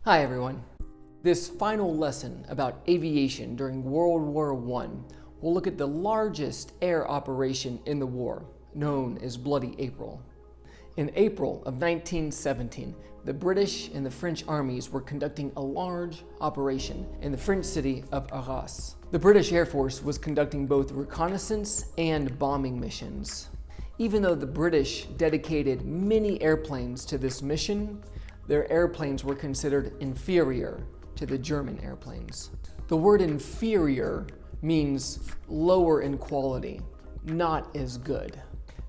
Hi everyone. This final lesson about aviation during World War I will look at the largest air operation in the war, known as Bloody April. In April of 1917, the British and the French armies were conducting a large operation in the French city of Arras. The British Air Force was conducting both reconnaissance and bombing missions. Even though the British dedicated many airplanes to this mission, their airplanes were considered inferior to the German airplanes. The word inferior means lower in quality, not as good.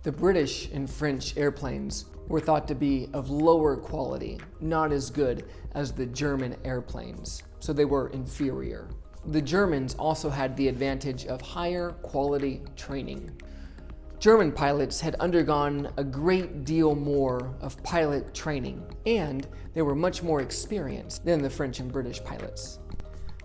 The British and French airplanes were thought to be of lower quality, not as good as the German airplanes, so they were inferior. The Germans also had the advantage of higher quality training. German pilots had undergone a great deal more of pilot training, and they were much more experienced than the French and British pilots.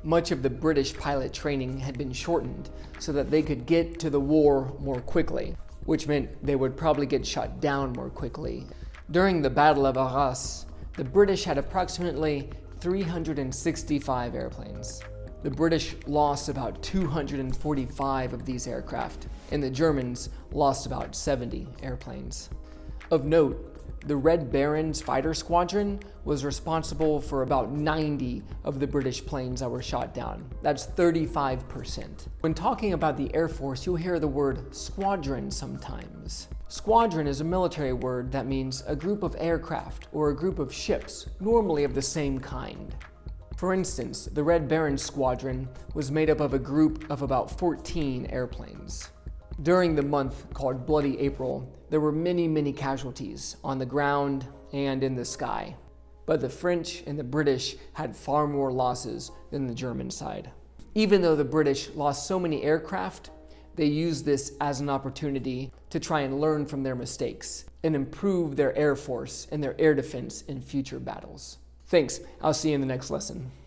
Much of the British pilot training had been shortened so that they could get to the war more quickly, which meant they would probably get shot down more quickly. During the Battle of Arras, the British had approximately 365 airplanes. The British lost about 245 of these aircraft, and the Germans lost about 70 airplanes. Of note, the Red Baron's fighter squadron was responsible for about 90 of the British planes that were shot down. That's 35%. When talking about the Air Force, you'll hear the word squadron sometimes. Squadron is a military word that means a group of aircraft or a group of ships, normally of the same kind. For instance, the Red Baron squadron was made up of a group of about 14 airplanes. During the month called Bloody April, there were many casualties on the ground and in the sky. But the French and the British had far more losses than the German side. Even though the British lost so many aircraft, they used this as an opportunity to try and learn from their mistakes and improve their air force and their air defense in future battles. Thanks. I'll see you in the next lesson.